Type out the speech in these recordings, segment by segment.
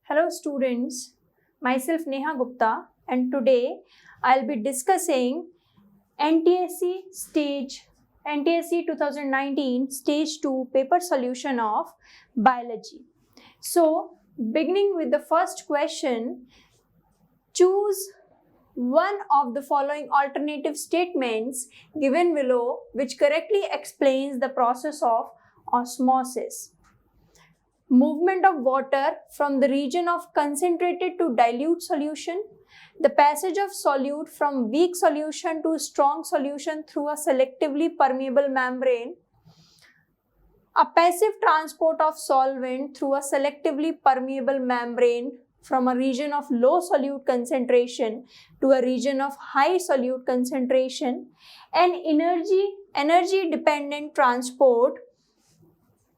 Hello students, myself Neha Gupta and today I'll be discussing NTSC 2019 stage 2 paper solution of biology. So beginning with the first question, choose one of the following alternative statements given below which correctly explains the process of osmosis. Movement of water from the region of concentrated to dilute solution, the passage of solute from weak solution to strong solution through a selectively permeable membrane, a passive transport of solvent through a selectively permeable membrane from a region of low solute concentration to a region of high solute concentration, and energy dependent transport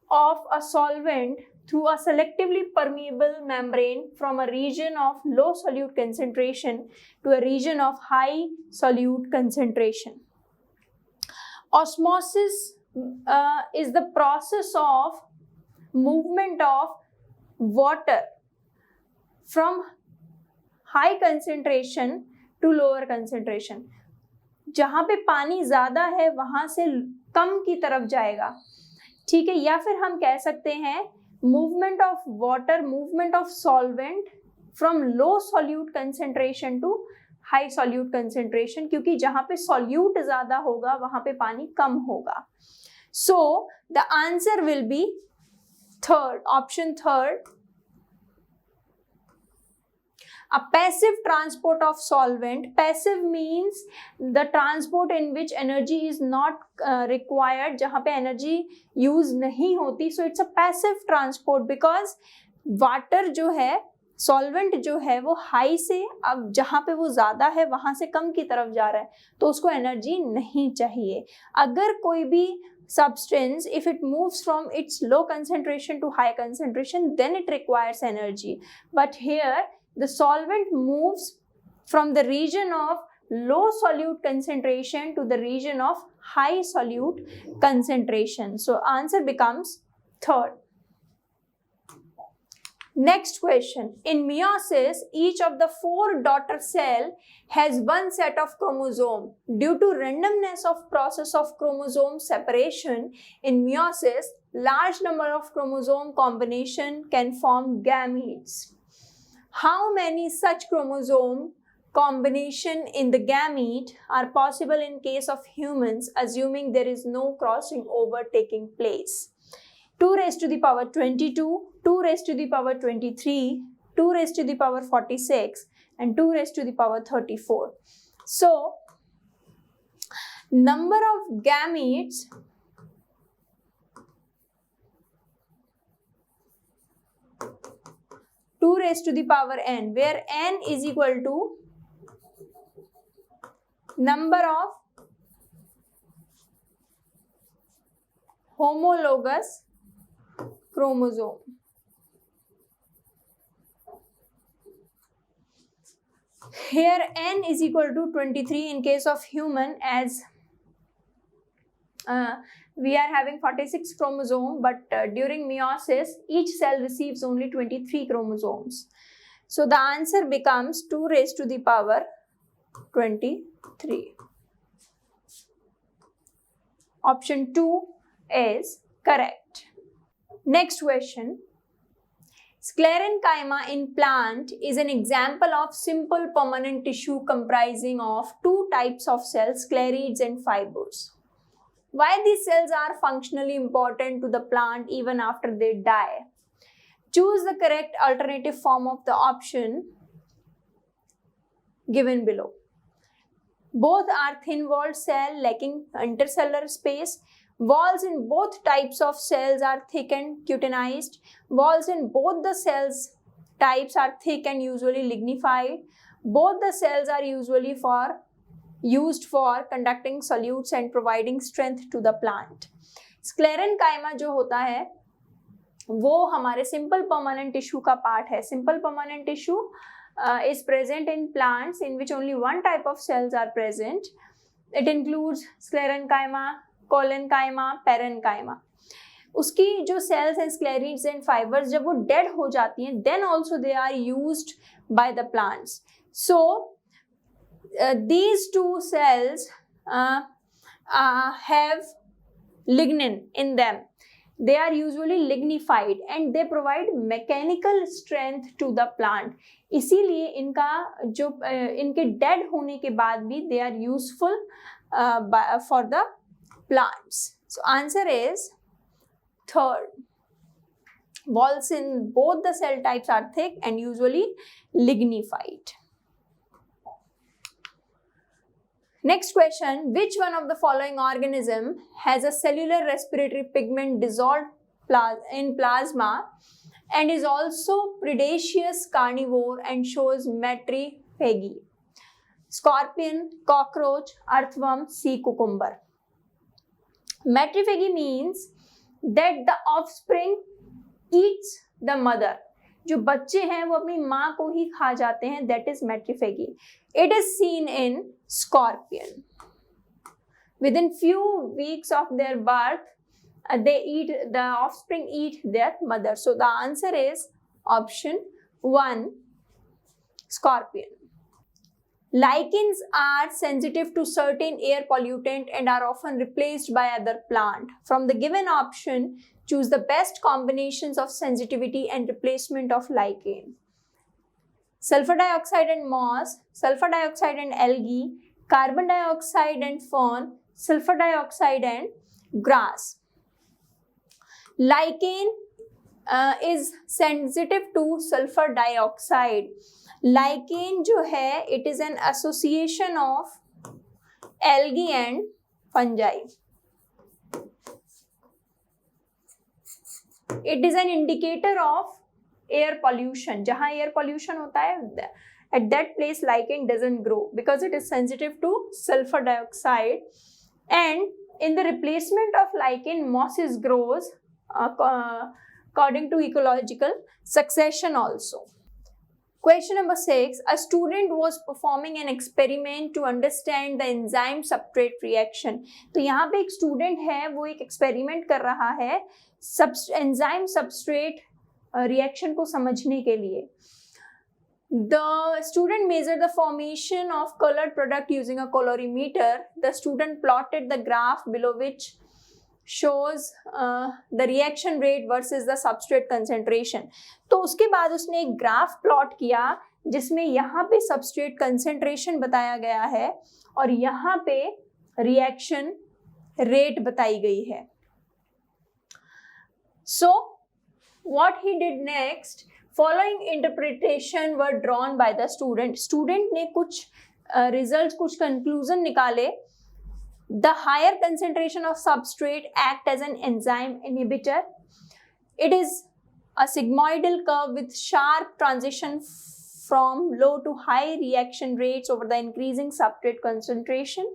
of a solvent through a selectively permeable membrane from a region of low solute concentration to a region of high solute concentration. Osmosis is the process of movement of water from high concentration to lower concentration. जहाँ पे पानी ज़्यादा है वहाँ से कम की तरफ जाएगा, ठीक है. या फिर हम कह सकते हैं movement of water, movement of solvent from low solute concentration to high solute concentration, क्योंकि जहां पे सॉल्यूट ज्यादा होगा वहां पे पानी कम होगा. So the answer will be third, option third. A passive transport of solvent. Passive means the transport in which energy is not required, जहाँ पे energy use नहीं होती. So it's a passive transport because water जो है, solvent जो है वो high से अब जहाँ पे वो ज़्यादा है वहाँ से कम की तरफ जा रहा है, तो उसको energy नहीं चाहिए. अगर कोई भी substance, if it moves from its low concentration to high concentration, then it requires energy. But here the solvent moves from the region of low solute concentration to the region of high solute concentration. So answer becomes third. Next question. In meiosis, each of the 4 daughter cell has one set of chromosome. Due to randomness of process of chromosome separation, in meiosis, large number of chromosome combination can form gametes. How many such chromosome combination in the gamete are possible in case of humans, assuming there is no crossing over taking place? 2 raised to the power 22, 2 raised to the power 23, 2 raised to the power 46, and 2 raised to the power 34. So, number of gametes two raised to the power n, where n is equal to number of homologous chromosome. Here n is equal to 23 in case of human, as we are having 46 chromosomes, but during meiosis, each cell receives only 23 chromosomes. So the answer becomes 2 raised to the power 23. Option 2 is correct. Next question. Sclerenchyma in plant is an example of simple permanent tissue comprising of 2 types of cells, sclerids and fibers. Why these cells are functionally important to the plant even after they die? Choose the correct alternative form of the option given below. Both are thin-walled cell lacking intercellular space. Walls in both types of cells are thick and cutinized. Walls in both the cells types are thick and usually lignified. Both the cells are usually used for conducting solutes and providing strength to the plant. Sclerenchyma जो होता है वो हमारे simple permanent tissue का part है. Simple permanent tissue is present in plants in which only one type of cells are present. It includes sclerenchyma, collenchyma, parenchyma. उसकी जो cells and sclereids and fibres जब वो डेड हो जाती हैं, then also they are used by the plants. So these two cells have lignin in them. They are usually lignified and they provide mechanical strength to the plant. इसीलिए इनका जो इनके dead होने के बाद भी they are useful for the plants. So answer is third. Walls in both the cell types are thick and usually lignified. Next question, which one of the following organism has a cellular respiratory pigment dissolved in plasma and is also predaceous carnivore and shows matryphagy? Scorpion, cockroach, earthworm, sea cucumber. Matryphagy means that the offspring eats the mother. जो बच्चे हैं वो अपनी माँ को ही खा जाते हैं, that is matryphagy. It is seen in scorpion. Within few weeks of their birth, the offspring eat their mother. So the answer is option 1, scorpion. Lichens are sensitive to certain air pollutant and are often replaced by other plant. From the given option, choose the best combinations of sensitivity and replacement of lichen. Sulfur dioxide and moss, sulfur dioxide and algae, carbon dioxide and fern, sulfur dioxide and grass. Lichen is sensitive to sulfur dioxide. Lichen जो है, it is an association of algae and fungi. It is an indicator of air pollution. जहाँ air pollution होता है, at that place lichen doesn't grow because it is sensitive to sulfur dioxide. And in the replacement of lichen, mosses grows according to ecological succession also. Question number 6. A student was performing an experiment to understand the enzyme substrate reaction. तो यहाँ पे एक student है, वो एक experiment कर रहा है enzyme substrate reaction को समझने के लिए. The student measured the formation of colored product using a colorimeter. The student plotted the graph below which shows the reaction rate versus the substrate concentration. तो उसके बाद उसने एक ग्राफ प्लॉट किया जिसमें यहाँ पे सबस्ट्रेट कंसेंट्रेशन बताया गया है और यहाँ पे रिएक्शन रेट बताई गई है. So what he did next, following interpretation were drawn by the student. Student ने कुछ results, कुछ conclusion निकाले. The higher concentration of substrate act as an enzyme inhibitor. It is a sigmoidal curve with sharp transition from low to high reaction rates over the increasing substrate concentration.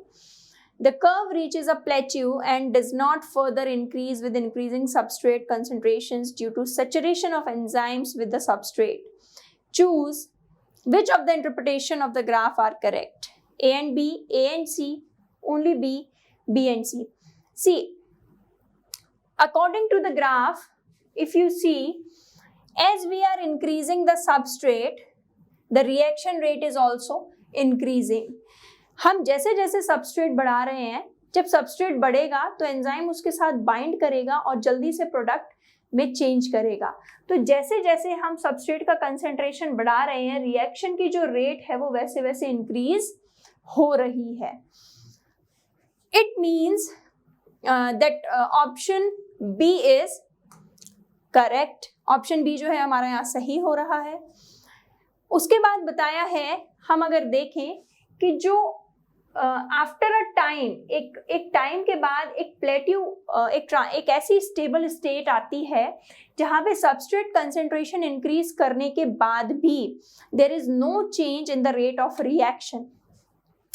The curve reaches a plateau and does not further increase with increasing substrate concentrations due to saturation of enzymes with the substrate. Choose which of the interpretation of the graph are correct. A and B, A and C, only B, B and C. See, according to the graph, if you see, as we are increasing the substrate, the reaction rate is also increasing. हम जैसे जैसे substrate बढ़ा रहे हैं, जब substrate बढ़ेगा तो enzyme उसके साथ बाइंड करेगा और जल्दी से प्रोडक्ट में चेंज करेगा. तो जैसे जैसे हम सबस्ट्रेट का कंसेंट्रेशन बढ़ा रहे हैं, रिएक्शन की जो रेट है वो वैसे वैसे इंक्रीज हो रही है. It means that option B is correct. Option B जो है हमारा यहाँ सही हो रहा है. उसके बाद बताया है, हम अगर देखें कि जो आफ्टर अ टाइम, एक टाइम के बाद एक प्लेट्यू, एक ऐसी स्टेबल स्टेट आती है जहाँ पे सबस्ट्रेट कंसेंट्रेशन इंक्रीज करने के बाद भी there is no change in the rate of reaction.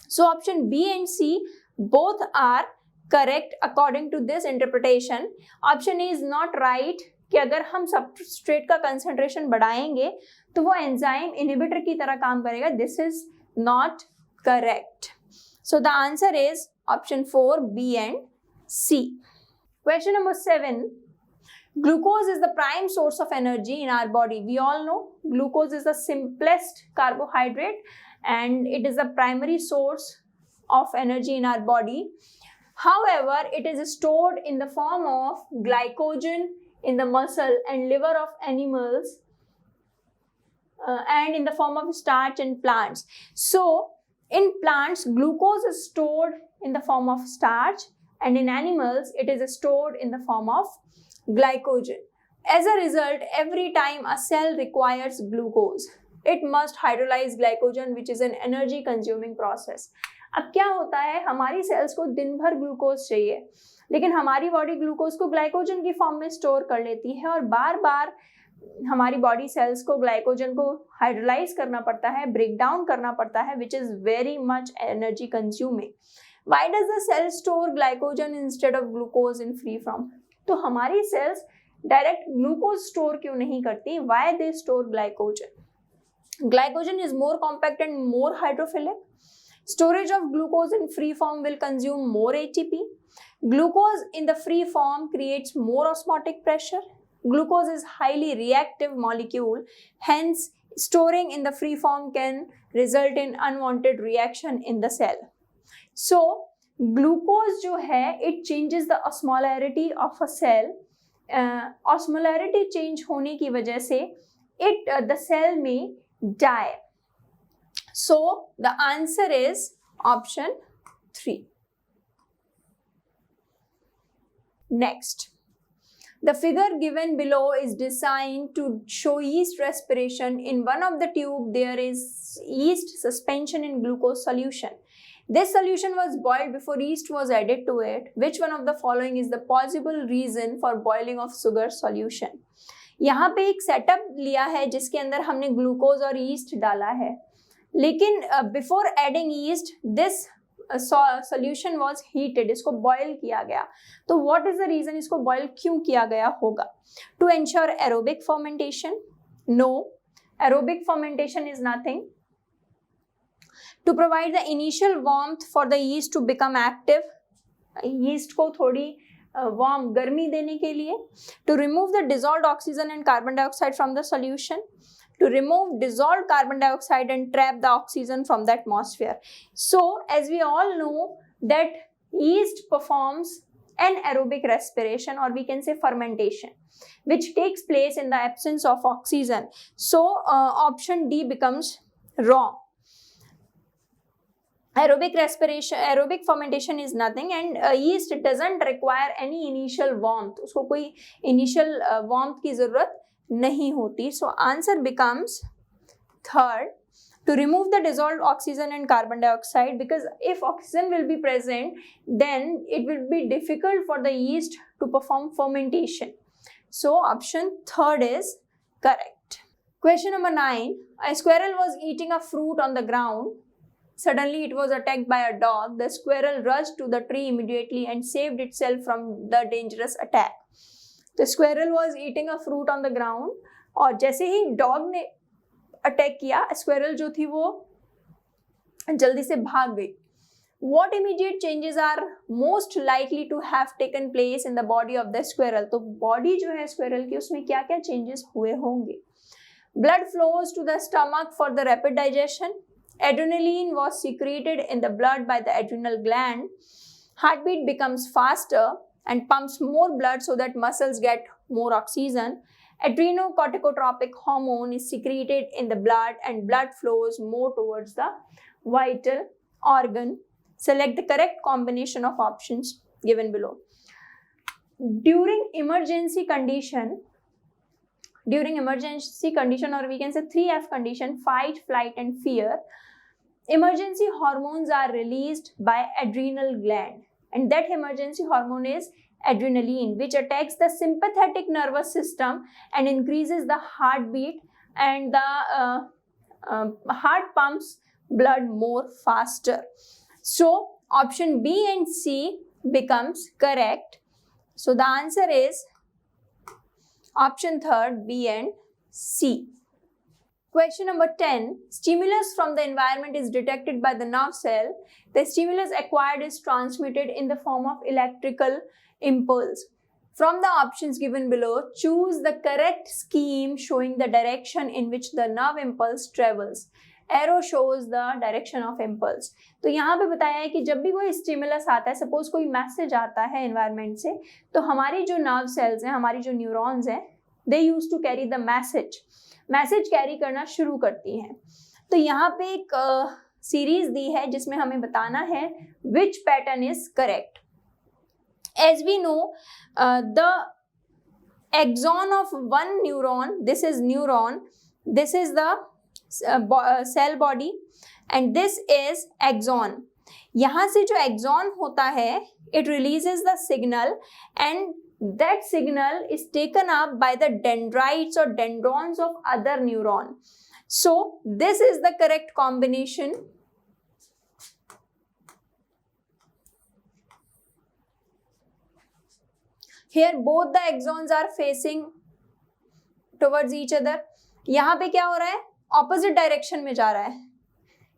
So option B and C both are correct according to this interpretation. Option A is not right कि अगर हम सबस्ट्रेट का कंसेंट्रेशन बढ़ाएंगे तो वो एंजाइम इनहिबिटर की तरह काम करेगा. This is not correct. So the answer is option 4, B and C. Question number 7. Glucose is the prime source of energy in our body. We all know glucose is the simplest carbohydrate and it is the primary source of energy in our body. However, it is stored in the form of glycogen in the muscle and liver of animals and in the form of starch in plants. So, in plants, glucose is stored in the form of starch, and in animals, it is stored in the form of glycogen. As a result, every time a cell requires glucose, it must hydrolyze glycogen, which is an energy consuming process. अब क्या होता है, हमारी sales को दिन भर glucose चाहिए, लेकिन हमारी बॉडी ग्लूकोज को ग्लाइकोजन की फॉर्म में स्टोर कर लेती है और बार बार हमारी बॉडी सेल्स को ग्लाइकोजन को हाइड्रोलाइज करना पड़ता है, ब्रेक डाउन करना पड़ता है, which is very much energy consuming. Why does the cell store glycogen instead of glucose in free form? तो हमारी सेल्स डायरेक्ट ग्लूकोज स्टोर क्यों नहीं करती? Why they store glycogen? Glycogen is more compact and more hydrophilic. Storage of glucose in free form will consume more ATP. Glucose in the free form creates more osmotic pressure. Glucose is highly reactive molecule, hence storing in the free form can result in unwanted reaction in the cell. So, glucose जो है, it changes the osmolarity of a cell. Osmolarity change होने की वजह से the cell may die. So, the answer is option 3. Next, the figure given below is designed to show yeast respiration. In one of the tube, there is yeast suspension in glucose solution. This solution was boiled before yeast was added to it. Which one of the following is the possible reason for boiling of sugar solution? यहाँ पे एक setup लिया है जिसके अंदर हमने glucose और east डाला है, लेकिन before adding yeast this solution was heated, इसको बॉयल किया गया. तो व्हाट इज द रीजन, इसको बॉयल क्यों किया गया होगा? To ensure aerobic fermentation? No, aerobic fermentation is nothing. To provide the initial warmth for the yeast to become active, yeast को थोड़ी warm गर्मी देने के लिए. To remove the dissolved oxygen and carbon dioxide from the solution. To remove dissolved carbon dioxide and trap the oxygen from the atmosphere. So, as we all know that yeast performs anaerobic respiration, or we can say fermentation, which takes place in the absence of oxygen. So, option D becomes wrong. Aerobic fermentation is nothing, and yeast doesn't require any initial warmth. उसको कोई initial warmth की ज़रूरत नहीं होती. So answer becomes third, to remove the dissolved oxygen and carbon dioxide, because if oxygen will be present, then it will be difficult for the yeast to perform fermentation. So option third is correct. Question number 9. A squirrel was eating a fruit on the ground. Suddenly it was attacked by a dog. The squirrel rushed to the tree immediately and saved itself from the dangerous attack. The squirrel was eating a fruit on the ground, और जैसे ही dog ने attack किया, squirrel जो थी वो जल्दी से भाग गई. What immediate changes are most likely to have taken place in the body of the squirrel? तो बॉडी जो है स्क्वेरल की, उसमें क्या क्या चेंजेस हुए होंगे? Blood flows to the stomach for the rapid digestion. Adrenaline was secreted in the blood by the adrenal gland. Heartbeat becomes faster and pumps more blood so that muscles get more oxygen. Adrenocorticotropic hormone is secreted in the blood and blood flows more towards the vital organ. Select the correct combination of options given below. During emergency condition, or we can say 3F condition, fight, flight and fear, emergency hormones are released by adrenal gland, and that emergency hormone is adrenaline, which attacks the sympathetic nervous system and increases the heartbeat, and the heart pumps blood more faster. So option B and C becomes correct. So the answer is option third, B and C. Question number 10. Stimulus from the environment is detected by the nerve cell. The stimulus acquired is transmitted in the form of electrical impulse. From the options given below, choose the correct scheme showing the direction in which the nerve impulse travels. Arrow shows the direction of impulse. तो यहाँ पे बताया है कि जब भी कोई stimulus आता है, सपोज कोई मैसेज आता है एनवायरनमेंट से, तो हमारी जो नर्व सेल्स हैं, हमारी जो न्यूरॉन्स हैं, they use to carry the message carry करना शुरू करती हैं. तो यहाँ पे एक सीरीज दी है जिसमें हमें बताना है which pattern is correct. As we know, the axon of one neuron, this is neuron, this is the cell body, and this is axon. यहाँ से जो axon होता है, it releases the signal, and that signal is taken up by the dendrites or dendrons of other neuron. So this is the correct combination. Here both the axons are facing towards each other. यहाँ पे क्या हो रहा है, opposite direction में जा रहा है,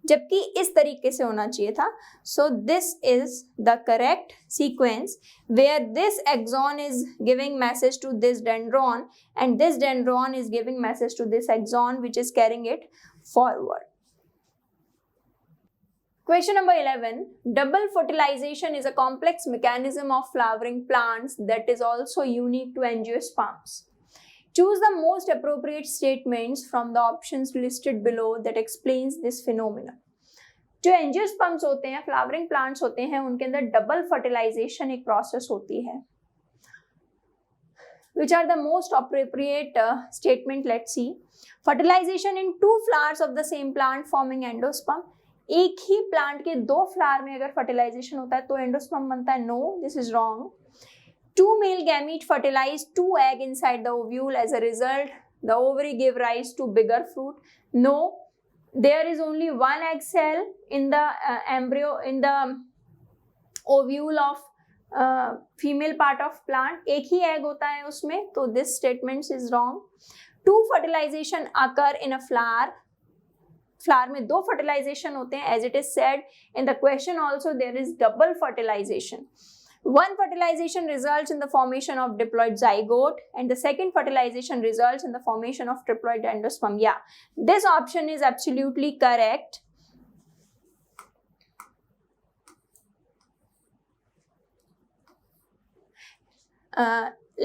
जबकि इस तरीके से होना चाहिए था. So this is the correct sequence where this axon is giving message to this dendron and this dendron is giving message to this axon which is carrying it forward. Question number 11. Double fertilization is a complex mechanism of flowering plants that is also unique to angiosperms. Choose the most appropriate statements from the options listed below that explains this phenomenon. जो angiosperms होते हैं, flowering plants होते हैं, उनके अंदर double fertilisation एक process होती है. Which are the most appropriate statement? Let's see. Fertilization in two flowers of the same plant forming endosperm. एक ही प्लांट के दो फ्लावर में अगर फर्टिलाइजेशन होता है तो एंडोस्पर्म बनता है. No, this is wrong. Two male gamete fertilize two egg inside the ovule. As a result, the ovary give rise to bigger fruit. No, there is only one egg cell in the embryo, in the ovule of female part of plant. एक ही egg होता है उसमें, तो this statement is wrong. Two fertilization occur in a flower. Flower में दो fertilisation होते हैं. As it is said in the question also, there is double fertilization. One fertilization results in the formation of diploid zygote and the second fertilization results in the formation of triploid endosperm. Yeah, this option is absolutely correct.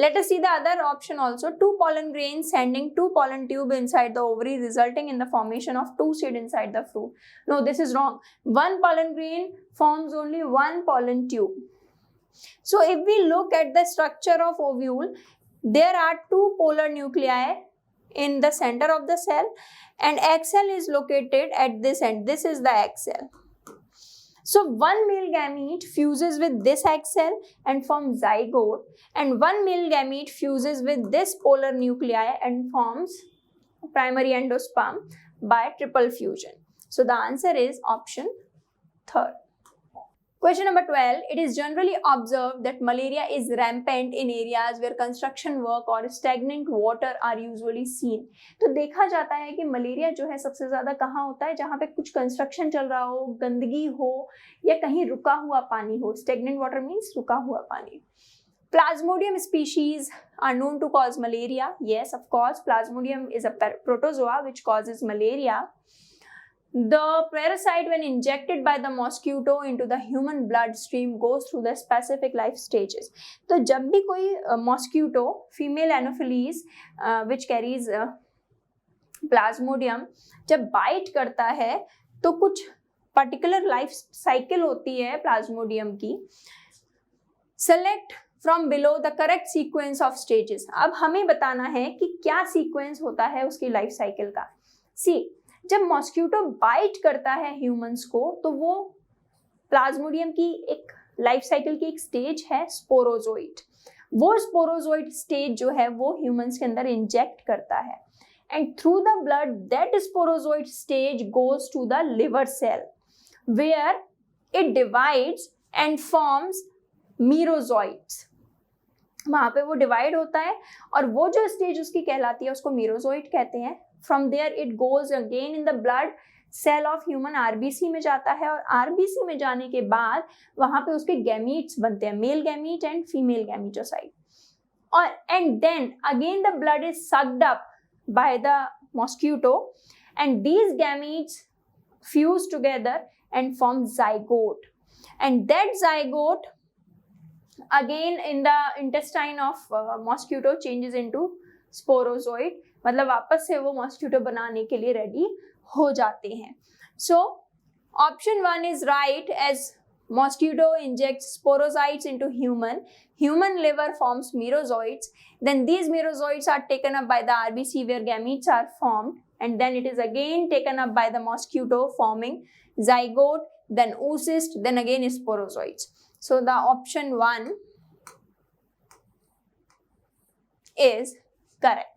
Let us see the other option also. Two pollen grains sending two pollen tube inside the ovary resulting in the formation of two seed inside the fruit. No, this is wrong. One pollen grain forms only one pollen tube. So if we look at the structure of ovule, there are two polar nuclei in the center of the cell and egg cell is located at this end. This is the egg cell. So one male gamete fuses with this egg cell and forms zygote, and one male gamete fuses with this polar nuclei and forms primary endosperm by triple fusion. So the answer is option 3rd. Question number 12. It is generally observed that malaria is rampant in areas where construction work or stagnant water are usually seen. तो देखा जाता है कि malaria जो है सबसे ज़्यादा कहाँ होता है, जहाँ पे कुछ कंस्ट्रक्शन चल रहा हो, गंदगी हो या कहीं रुका हुआ पानी हो. Stagnant water means रुका हुआ पानी. Plasmodium species are known to cause malaria. Yes, of course, Plasmodium is a protozoa which causes malaria. The parasite, when injected by the mosquito into the human bloodstream, goes through the specific life stages. तो जब भी कोई mosquito, female Anopheles, which carries plasmodium, जब bite करता है तो कुछ particular life cycle होती है plasmodium की. Select from below the correct sequence of stages. अब हमें बताना है कि क्या sequence होता है उसकी life cycle का. See, जब मॉस्क्यूटो बाइट करता है ह्यूमंस को तो वो प्लाज्मोडियम की एक लाइफ साइकिल की एक स्टेज है स्पोरोजोइट. वो स्पोरोजोइट स्टेज जो है वो ह्यूमंस के अंदर इंजेक्ट करता है and through the blood that sporozoite stage goes to the liver cell where it divides and forms merozoites. वहाँ पे वो डिवाइड होता है और वो जो स्टेज उसकी कहलाती है उसको मीरोजोइट कहते हैं. From there it goes again in the blood cell of human RBC में जाता है और RBC में जाने के बाद वहाँ पे उसके गैमीट्स बनते हैं, male gamete and female gametocyte. and then again the blood is sucked up by the mosquito, and these gametes fuse together and form zygote, and that zygote again in the intestine of mosquito changes into sporozoid, मतलब वापस से वो mosquito बनाने के लिए ready हो जाते हैं. So option 1 is right, as mosquito injects sporozoites into human liver forms merozoites, then these merozoites are taken up by the RBC where gametes are formed, and then it is again taken up by the mosquito forming zygote, then oocyst, then again sporozoites. So the option 1 is correct.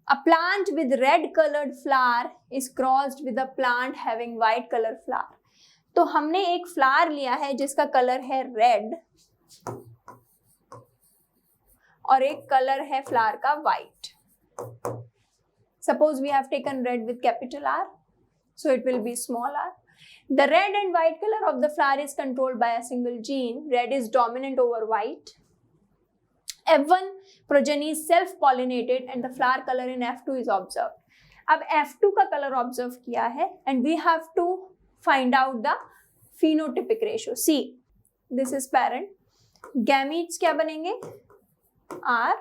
A plant with red colored flower is crossed with a plant having white colored flower. तो हमने एक flower लिया है जिसका colour है red और एक colour है फ्लावर का white. Suppose we have taken red with capital R, so it will be small r. The red and white color of the flower is controlled by a single gene. Red is dominant over white. F1 progeny is self-pollinated and the flower color in F2 is observed. अब F2 का color observe किया है and we have to find out the phenotypic ratio. See, this is parent. Gametes क्या बनेंगे? R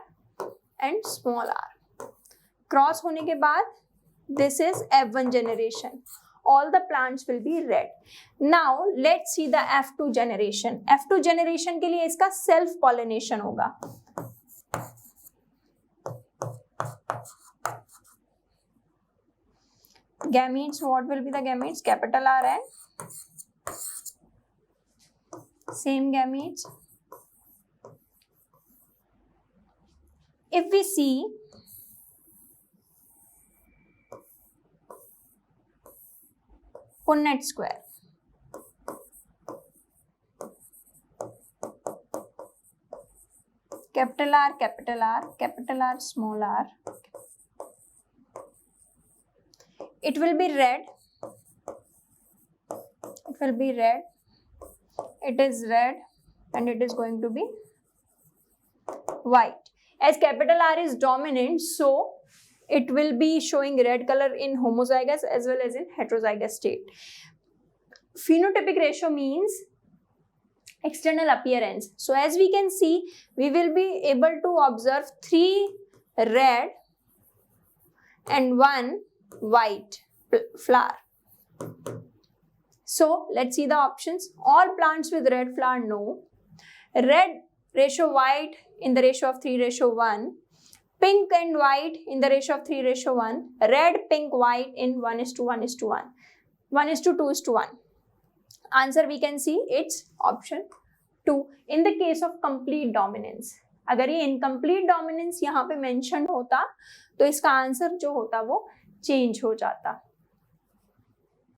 and small r. Cross होने के बाद this is F1 generation. All the plants will be red. Now let's see the F2 generation. F2 generation के लिए इसका self pollination होगा. Gametes, what will be the gametes? Capital R and same gametes. If we see Punnett square, capital R, capital R, capital R, small r, it will be red, it will be red, it is red and it is going to be white. As capital R is dominant, so it will be showing red color in homozygous as well as in heterozygous state. Phenotypic ratio means external appearance. So as we can see, we will be able to observe 3 red and 1 white flower. So let's see the options. All plants with red flower, no. Red ratio white in the ratio of 3:1. Pink and white in the ratio of 3:1. Red, pink, white in 1:1:1. 1:2:1. Answer we can see it's option 2. In the case of complete dominance. अगर ये incomplete dominance यहाँ पे mentioned होता तो इसका answer जो होता वो चेंज हो जाता.